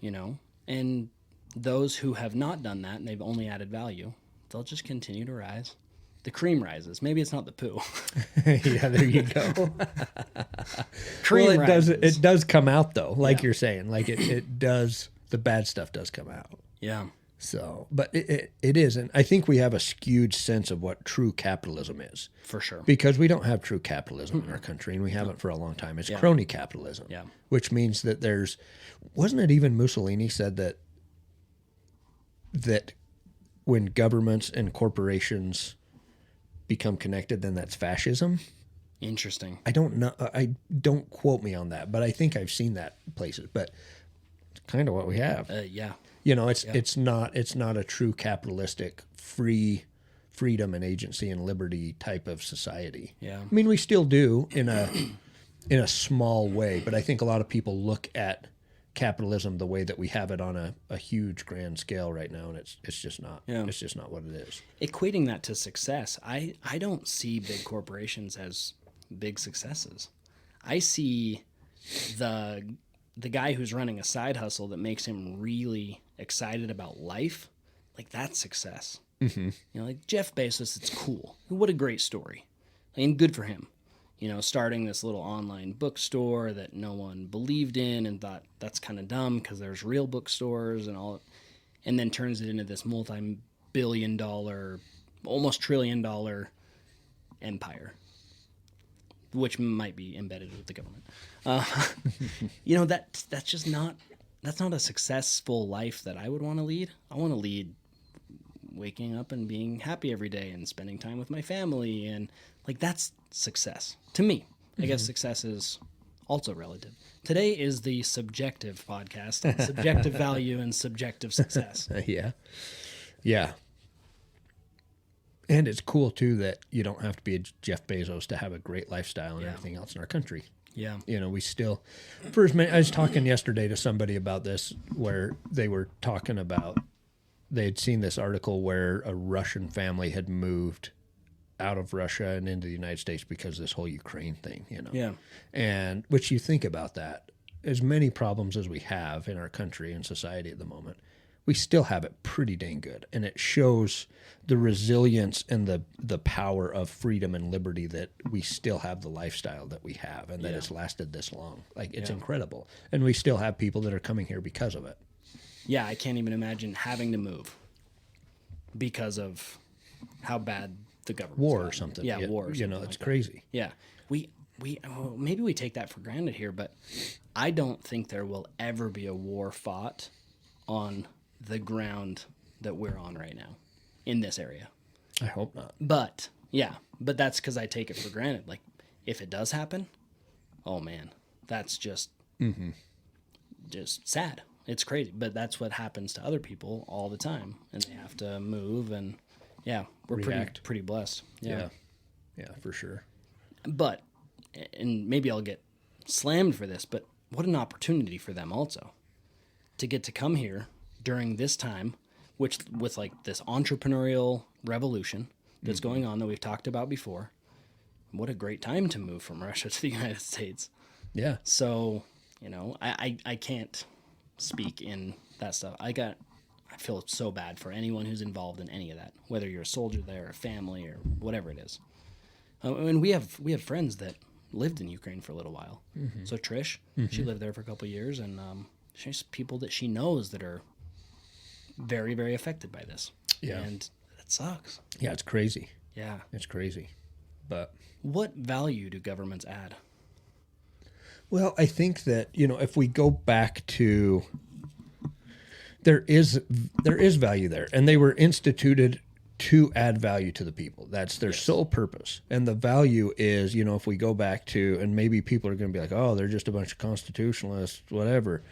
and those who have not done that and they've only added value, they'll just continue to rise. The cream rises. Maybe it's not the poo. Yeah, there you go. Cream rises. It does come out though, like you're saying. Like it does, the bad stuff does come out. Yeah. So, but it is, and I think we have a skewed sense of what true capitalism is. For sure. Because we don't have true capitalism in our country, and we haven't for a long time. It's crony capitalism. Yeah. Which means that wasn't it even Mussolini said that when governments and corporations become connected, then that's fascism? Interesting. I don't know. I don't quote me on that, but I think I've seen that places. But it's kind of what we have. Yeah. It's not a true capitalistic freedom and agency and liberty type of society. Yeah. I mean, we still do in a small way, but I think a lot of people look at capitalism the way that we have it on a huge grand scale right now, and it's just not. Yeah. It's just not what it is. Equating that to success, I don't see big corporations as big successes. I see the guy who's running a side hustle that makes him really excited about life, like that's success. Mm-hmm. Like Jeff Bezos, it's cool. What a great story. And good for him. Starting this little online bookstore that no one believed in and thought that's kind of dumb because there's real bookstores and all, and then turns it into this multi-billion-dollar, almost trillion-dollar empire, which might be embedded with the government. You know, that's just not, that's not a successful life that I would want to lead. I want to lead waking up and being happy every day and spending time with my family, and like that's success to me. I guess success is also relative. Today is the subjective podcast, on subjective value and subjective success. Yeah. Yeah. And it's cool too that you don't have to be a Jeff Bezos to have a great lifestyle and everything else in our country. Yeah. You know, we still, I was talking yesterday to somebody about this, where they were talking about, they had seen this article where a Russian family had moved out of Russia and into the United States because of this whole Ukraine thing, you know. Yeah. And which you think about that, as many problems as we have in our country and society at the moment, we still have it pretty dang good. And it shows the resilience and the power of freedom and liberty that we still have the lifestyle that we have, and that it's lasted this long. Like, it's incredible. And we still have people that are coming here because of it. Yeah, I can't even imagine having to move because of how bad the government War or something. Yeah, war. Or you know, something it's like crazy. that. Yeah, well, maybe we take that for granted here, but I don't think there will ever be a war fought on the ground that we're on right now in this area. I hope not. But that's because I take it for granted. Like, if it does happen, oh man, that's just sad. It's crazy, but that's what happens to other people all the time, and they have to move. And yeah, we're pretty blessed. Yeah, for sure. But, and maybe I'll get slammed for this, but what an opportunity for them also to get to come here during this time, which with like this entrepreneurial revolution that's going on that we've talked about before. What a great time to move from Russia to the United States. Yeah. So, you know, I can't speak in that stuff. I feel so bad for anyone who's involved in any of that, whether you're a soldier there, a family, or whatever it is. And we have friends that lived in Ukraine for a little while. So Trish, she lived there for a couple of years, and she's people that she knows that are very, very affected by this. Yeah. And it sucks. Yeah, it's crazy. Yeah. It's crazy. But what value do governments add? well, I think that, you know, if we go back to, there is value there, and they were instituted to add value to the people. That's their sole purpose. And the value is, you know, if we go back to, and maybe people are going to be like, oh, they're just a bunch of constitutionalists, whatever.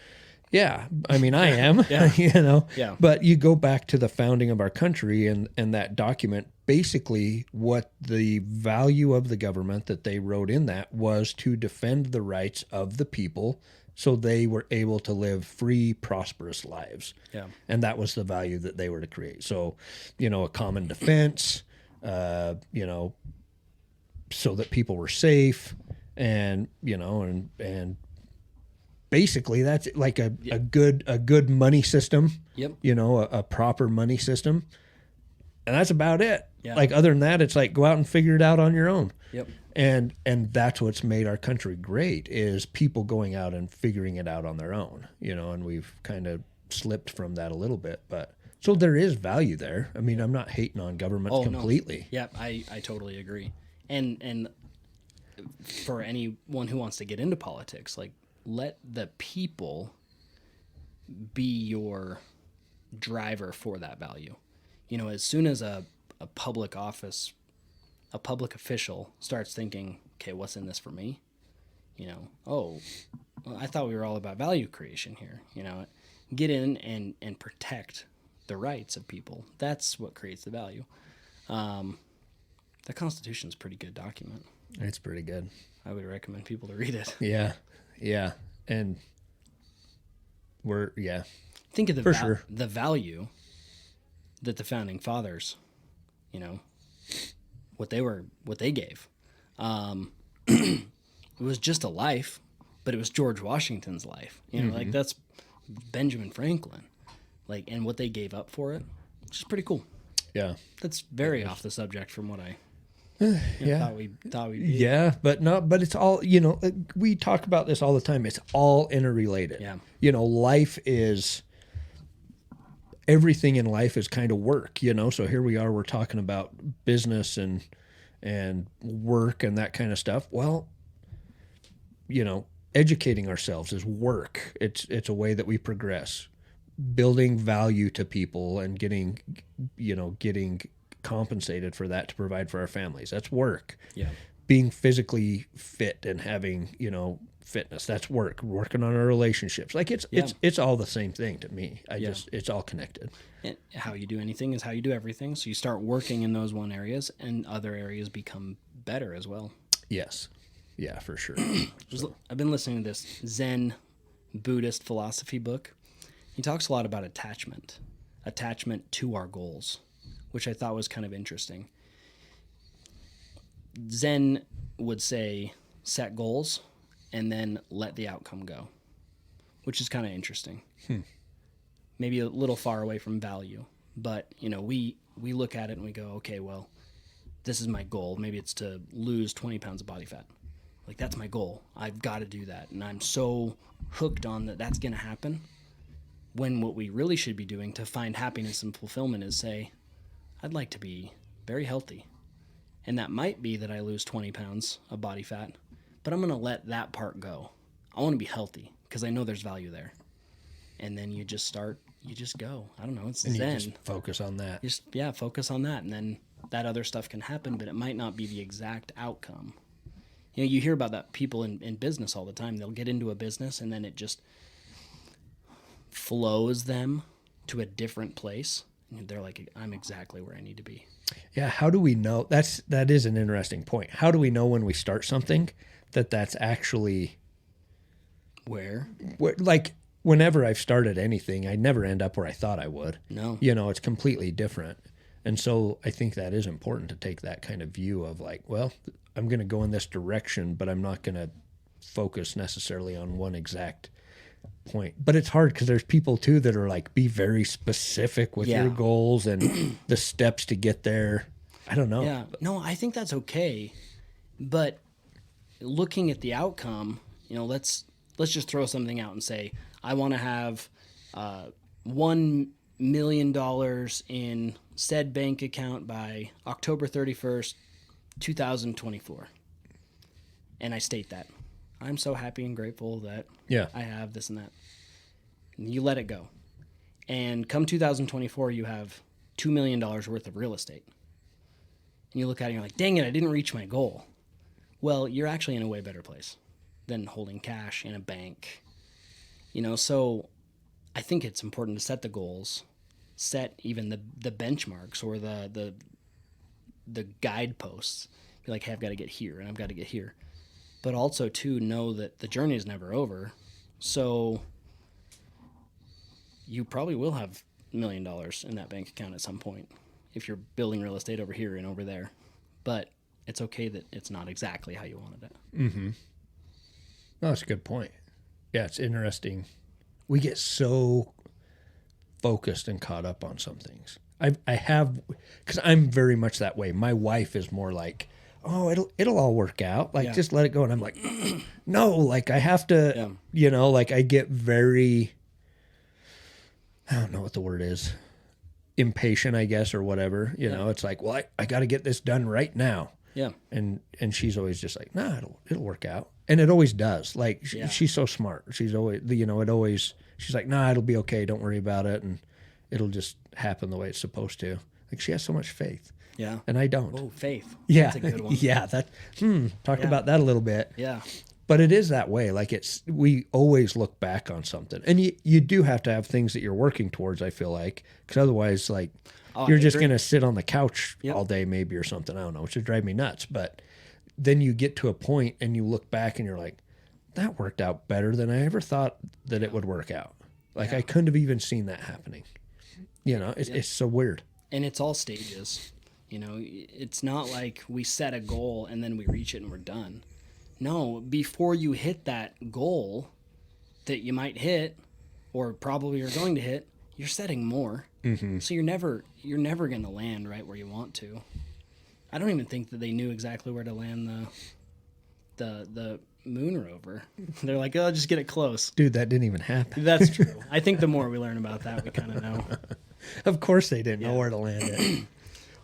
Yeah, I mean, I am, you know, but you go back to the founding of our country and that document, basically what the value of the government that they wrote in that was to defend the rights of the people so they were able to live free, prosperous lives. Yeah. And that was the value that they were to create. So, you know, a common defense, you know, so that people were safe, and, you know, and basically that's like a good money system. Yep. You know, a proper money system. And that's about it. Yeah. Like, other than that, it's like, go out and figure it out on your own. Yep. And that's what's made our country great, is people going out and figuring it out on their own, you know, and we've kind of slipped from that a little bit, but so there is value there. I mean, I'm not hating on government completely. No. Yeah, I totally agree. And for anyone who wants to get into politics, like, let the people be your driver for that value. You know, as soon as a public office, a public official starts thinking, okay, what's in this for me? You know, oh, well, I thought we were all about value creation here. You know, get in and protect the rights of people. That's what creates the value. The Constitution's a pretty good document. It's pretty good. I would recommend people to read it. Yeah. Yeah. And think of sure. the value that the founding fathers, you know, what they gave. It was just a life, but it was George Washington's life. You know, like, that's Benjamin Franklin, like, and what they gave up for it, which is pretty cool. Yeah. That's very off the subject from what I thought we'd be. Yeah, but it's all, you know, we talk about this all the time. It's all interrelated. Yeah. You know, everything in life is kind of work, you know? So here we are, we're talking about business and and work and that kind of stuff. Well, educating ourselves is work. It's a way that we progress, building value to people and getting compensated for that to provide for our families. That's work. Yeah. Being physically fit and having, fitness, that's work. Working on our relationships. Like it's all the same thing to me. It's all connected. And how you do anything is how you do everything. So you start working in those one areas and other areas become better as well. Yes. Yeah, for sure. I've been listening to this Zen Buddhist philosophy book. He talks a lot about attachment to our goals, which I thought was kind of interesting. Zen would say set goals and then let the outcome go, which is kind of interesting. Maybe a little far away from value, but we look at it and we go, okay, well, this is my goal. Maybe it's to lose 20 pounds of body fat. Like, that's my goal. I've got to do that. And I'm so hooked on that's going to happen. When what we really should be doing to find happiness and fulfillment is say, I'd like to be very healthy. And that might be that I lose 20 pounds of body fat, but I'm going to let that part go. I want to be healthy because I know there's value there. And then you just go. I don't know. It's and Zen. You just focus on that. Focus on that. And then that other stuff can happen, but it might not be the exact outcome. You hear about that people in business all the time. They'll get into a business and then it just flows them to a different place. And they're like, I'm exactly where I need to be. Yeah. How do we know? That is an interesting point. How do we know when we start something that's actually where? Like, whenever I've started anything, I never end up where I thought I would. No. It's completely different. And so I think that is important to take that kind of view of like, well, I'm going to go in this direction, but I'm not going to focus necessarily on one exact point. But it's hard because there's people too that are like, be very specific with your goals and the steps to get there. I don't know. Yeah. No, I think that's okay. But looking at the outcome, let's just throw something out and say, I want to have $1 million in said bank account by October 31st, 2024. And I state that. I'm so happy and grateful that I have this and that. And you let it go. And come 2024, you have $2 million worth of real estate. And you look at it and you're like, dang it, I didn't reach my goal. Well, you're actually in a way better place than holding cash in a bank. So I think it's important to set the goals, set even the benchmarks or the guideposts. Be like, hey, I've got to get here and I've got to get here. But also, too, know that the journey is never over. So you probably will have $1 million in that bank account at some point if you're building real estate over here and over there. But it's okay that it's not exactly how you wanted it. Mm-hmm. No, that's a good point. Yeah, it's interesting. We get so focused and caught up on some things. I have, because I'm very much that way. My wife is more like, oh, it'll all work out. Like, just let it go. And I'm like, no, like I have to, like I get very, I don't know what the word is, impatient, I guess, or whatever. It's like, well, I got to get this done right now. Yeah. And she's always just like, nah, it'll work out. And it always does. Like, she's so smart. She's always, she's like, nah, it'll be okay. Don't worry about it. And it'll just happen the way it's supposed to. Like, she has so much faith. Yeah. And I don't. Oh, faith. Yeah. That's a good one. Yeah. Talked about that a little bit. Yeah. But it is that way. Like, we always look back on something. And you do have to have things that you're working towards, I feel like. Because otherwise, like, you're just going to sit on the couch all day maybe or something. I don't know, which would drive me nuts. But then you get to a point and you look back and you're like, that worked out better than I ever thought that it would work out. Like, I couldn't have even seen that happening. It's so weird. And it's all stages. It's not like we set a goal and then we reach it and we're done. No, before you hit that goal that you might hit or probably are going to hit, you're setting more. Mm-hmm. So you're never going to land right where you want to. I don't even think that they knew exactly where to land the moon rover. They're like, oh, just get it close. Dude, that didn't even happen. That's true. I think the more we learn about that, we kind of know. Of course they didn't know where to land it.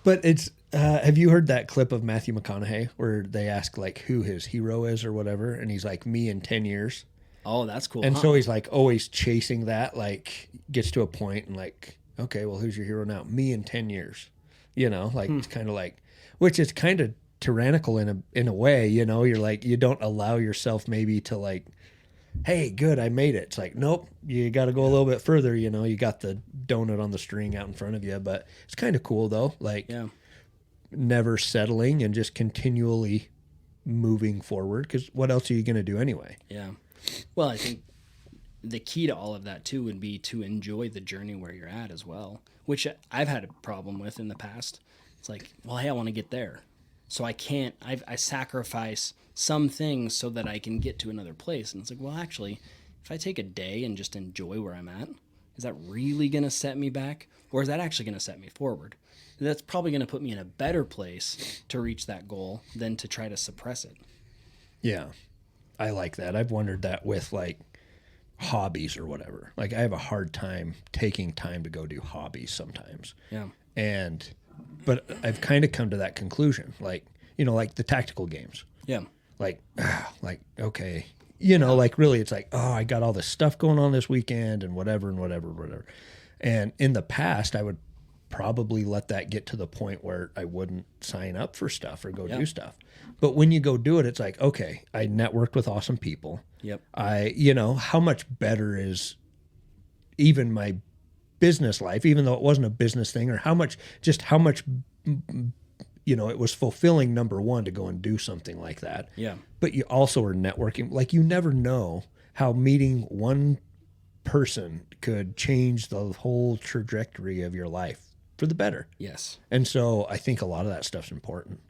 But Have you heard that clip of Matthew McConaughey where they ask like who his hero is or whatever, and he's like, me in 10 years. Oh, that's cool. And so he's like always chasing that, like gets to a point and like, okay, well, who's your hero now? Me in 10 years. You know, like it's kind of like, which is kind of tyrannical in a way, you know, you're like, you don't allow yourself maybe to like, hey, good, I made it. It's like, nope, you got to go a little bit further, you know, you got the donut on the string out in front of you, but it's kind of cool though. Like Yeah. never settling and just continually moving forward. Cause what else are you going to do anyway? Yeah. Well, I think the key to all of that too would be to enjoy the journey where you're at as well, which I've had a problem with in the past. It's like, well, hey, I want to get there. So I can't, I sacrifice some things so that I can get to another place. And it's like, well, actually, if I take a day and just enjoy where I'm at, is that really going to set me back? Or is that actually going to set me forward? That's probably going to put me in a better place to reach that goal than to try to suppress it. Yeah. I like that. I've wondered that with like hobbies or whatever. Like I have a hard time taking time to go do hobbies sometimes. Yeah. But I've kind of come to that conclusion, like, you know, like the tactical games, Yeah. like, okay, you know, like really it's like, oh, I got all this stuff going on this weekend and whatever and whatever. And in the past, I would probably let that get to the point where I wouldn't sign up for stuff or go do stuff. But when you go do it, it's like, okay, I networked with awesome people. Yep. You know, how much better is even my business life, even though it wasn't a business thing, or how much, you know, it was fulfilling, number one, to go and do something like that. Yeah. But you also are networking. Like you never know how meeting one person could change the whole trajectory of your life for the better. Yes. And so I think a lot of that stuff's important.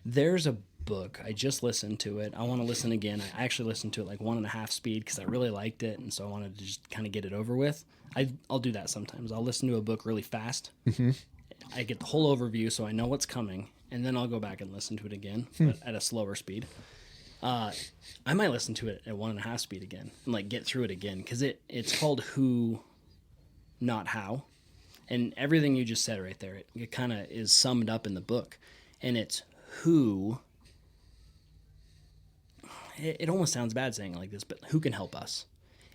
There's a book. I just listened to it. I want to listen again. I actually listened to it like 1.5 speed because I really liked it. And so I wanted to just kind of get it over with. I'll do that sometimes. I'll listen to a book really fast. Mm-hmm. I get the whole overview so I know what's coming. And then I'll go back and listen to it again but at a slower speed. I might listen to it at 1.5 speed again and like get through it again because it's called Who, Not How. And everything you just said right there, it kind of is summed up in the book. And it's who, it almost sounds bad saying it like this, but who can help us?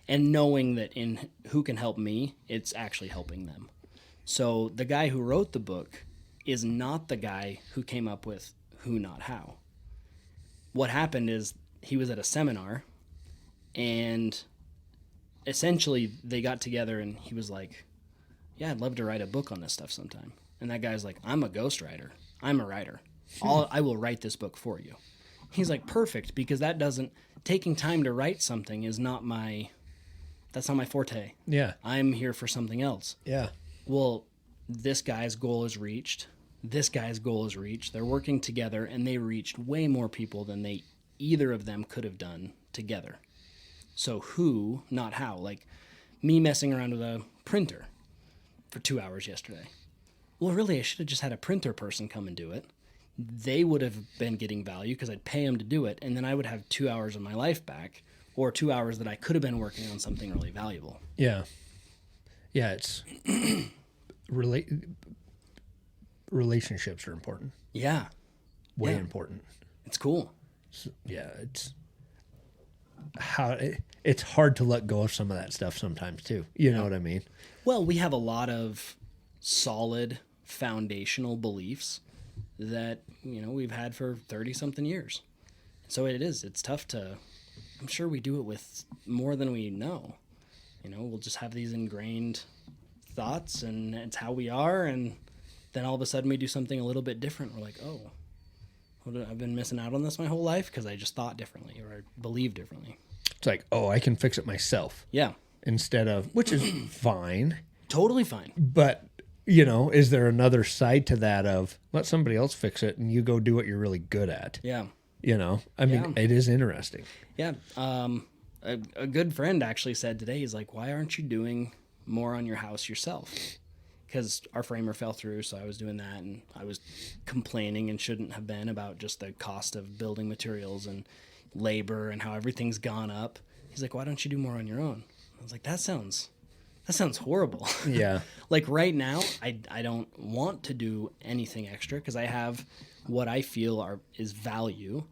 And knowing that in who can help me, it's actually helping them. So the guy who wrote the book is not the guy who came up with Who, Not How. What happened is he was at a seminar and essentially they got together and he was like, yeah, I'd love to write a book on this stuff sometime. And that guy's like, I'm a ghostwriter. I'm a writer. I will write this book for you. He's like, perfect, because taking time to write something is that's not my forte. Yeah. I'm here for something else. Yeah. Well, this guy's goal is reached. This guy's goal is reached. They're working together and they reached way more people than either of them could have done together. So who, not how. Like me messing around with a printer for 2 hours yesterday. Well, really, I should have just had a printer person come and do it. They would have been getting value because I'd pay them to do it, and then I would have 2 hours of my life back, or 2 hours that I could have been working on something really valuable. Yeah. Yeah, it's relationships are important. Yeah. Way important. It's cool. So, yeah, it's hard to let go of some of that stuff sometimes too. You know what I mean? Well, we have a lot of solid foundational beliefs that, we've had for 30-something years. So it's tough I'm sure we do it with more than we know. We'll just have these ingrained thoughts and it's how we are. And then all of a sudden we do something a little bit different. We're like, oh, I've been missing out on this my whole life because I just thought differently or believed differently. It's like, oh, I can fix it myself. Yeah. Instead of, which is fine. Totally fine. But, is there another side to that of let somebody else fix it and you go do what you're really good at? Yeah. I mean, it is interesting. Yeah. A good friend actually said today, he's like, why aren't you doing more on your house yourself? Because our framer fell through, so I was doing that, and I was complaining and shouldn't have been about just the cost of building materials and labor and how everything's gone up. He's like, why don't you do more on your own? I was like, that sounds That sounds horrible. Yeah. Like right now, I don't want to do anything extra because I have what I feel is value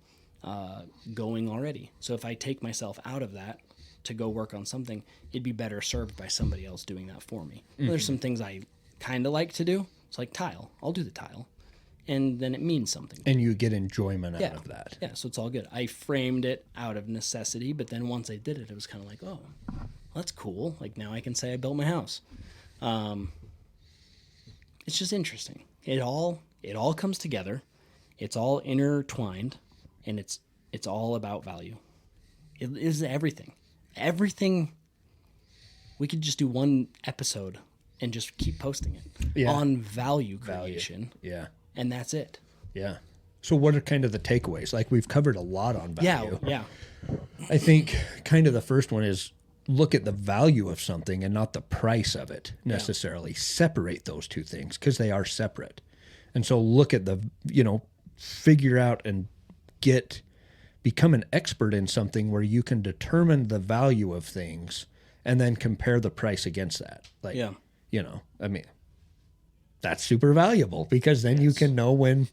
going already. So if I take myself out of that to go work on something, it'd be better served by somebody else doing that for me. Well, there's some things I kind of like to do. It's like tile. I'll do the tile. And then it means something. And you get enjoyment out of that. Yeah, so it's all good. I framed it out of necessity, but then once I did it, it was kind of like, oh, well, that's cool. Like now I can say I built my house. It's just interesting. It all comes together. It's all intertwined, and it's all about value. It is everything. Everything. We could just do one episode and just keep posting it on value creation. Yeah. And that's it. Yeah. So what are kind of the takeaways? Like we've covered a lot on value. Yeah. I think kind of the first one is look at the value of something and not the price of it necessarily. Separate those two things because they are separate. And so look at figure out and become an expert in something where you can determine the value of things and then compare the price against that. Like, that's super valuable because then you can know when,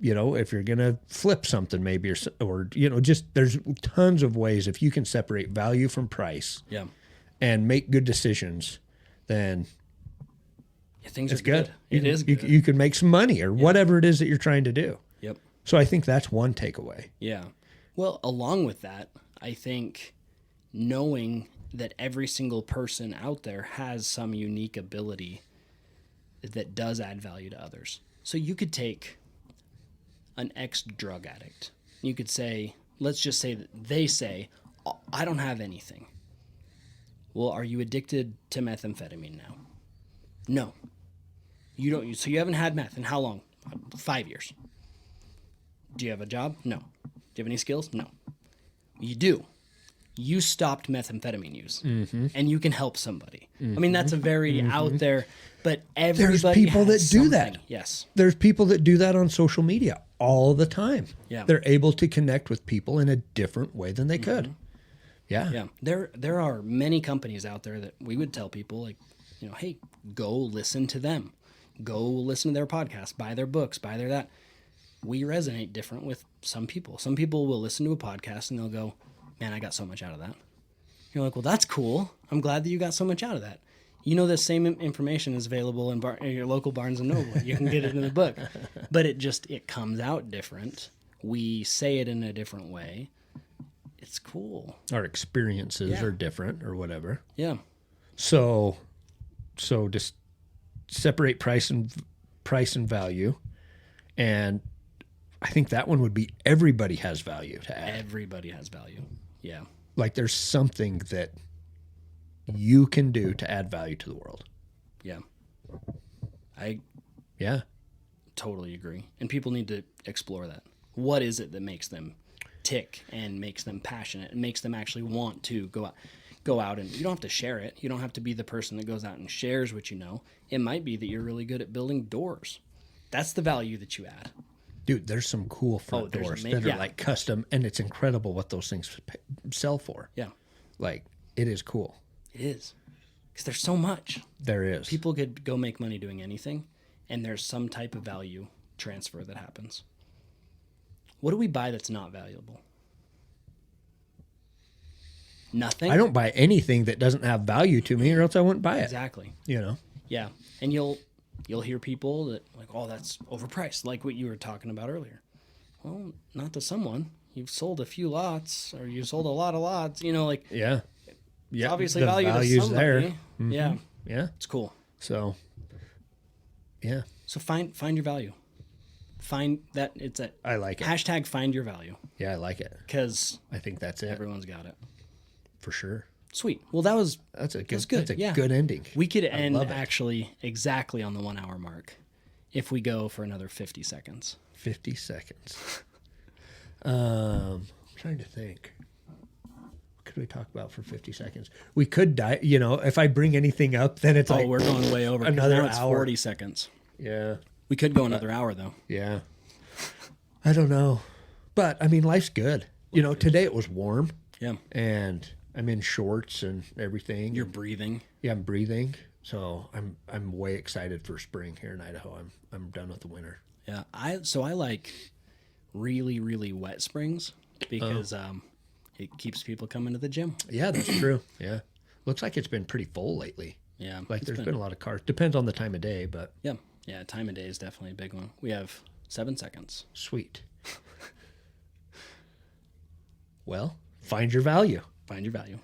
if you're going to flip something maybe or just there's tons of ways. If you can separate value from price and make good decisions, then things it's are good. It is good. You can make some money or whatever it is that you're trying to do. Yep. So I think that's one takeaway. Yeah. Well, along with that, I think knowing that every single person out there has some unique ability that does add value to others. So you could take an ex-drug addict. You could say, let's just say that they say, oh, I don't have anything. Well, are you addicted to methamphetamine now? No. You don't. So you haven't had meth in how long? 5 years. Do you have a job? No. Do you have any skills? No. You do. You stopped methamphetamine use, and you can help somebody. I mean, that's a very out there, but everybody There's people that has do something. that. Yes. There's people that do that on social media all the time. Yeah. They're able to connect with people in a different way than they could. Yeah. Yeah. There are many companies out there that we would tell people, like, hey, go listen to them. Go listen to their podcast, buy their books, buy their that. We resonate different with some people. Some people will listen to a podcast and they'll go, man, I got so much out of that. You're like, well, that's cool. I'm glad that you got so much out of that. The same information is available in your local Barnes & Noble. You can get it in the book. But it comes out different. We say it in a different way. It's cool. Our experiences are different or whatever. Yeah. So just separate price and value. And I think that one would be everybody has value to add. Everybody has value. Yeah. Like there's something that you can do to add value to the world. Yeah. I Yeah. totally agree. And people need to explore that. What is it that makes them tick and makes them passionate and makes them actually want to go out and you don't have to share it. You don't have to be the person that goes out and shares what you know. It might be that you're really good at building doors. That's the value that you add. Dude, there's some cool front doors that are like custom, and it's incredible what those things sell for. Yeah. Like, it is cool. It is. Because there's so much. There is. People could go make money doing anything, and there's some type of value transfer that happens. What do we buy that's not valuable? Nothing. I don't buy anything that doesn't have value to me, or else I wouldn't buy it. Exactly. Yeah. And you'll hear people that like, oh, that's overpriced, like what you were talking about earlier. Well, not to someone. You've sold a few lots, or you sold a lot of lots. Yeah. It's obviously the value to value's somebody. there. Yeah. Yeah. It's cool. So, yeah. So find your value. Find that it's a I like it. hashtag find your value, Yeah, I like it. because I think that's it everyone's got it. for sure. Sweet. Well, that's That's good. That's a Yeah. good ending. We could end love it. actually exactly on the 1 hour mark if we go for another 50 seconds. 50 seconds. I'm trying to think. What could we talk about for 50 seconds? We could die. If I bring anything up, then it's like We're going way over. 'cause another now it's hour. 40 seconds. Yeah. We could go another hour though. Yeah. I don't know. But I mean, life's good. Today it was warm Yeah. and I'm in shorts and everything. You're breathing. Yeah, I'm breathing. So I'm way excited for spring here in Idaho. I'm done with the winter. Yeah, I like really really wet springs because it keeps people coming to the gym. Yeah, that's true. Yeah. Looks like it's been pretty full lately. Yeah, Like there's been a lot of cars. Depends on the time of day, but yeah. Time of day is definitely a big one. We have 7 seconds. sweet. Well, find your value. Find your value.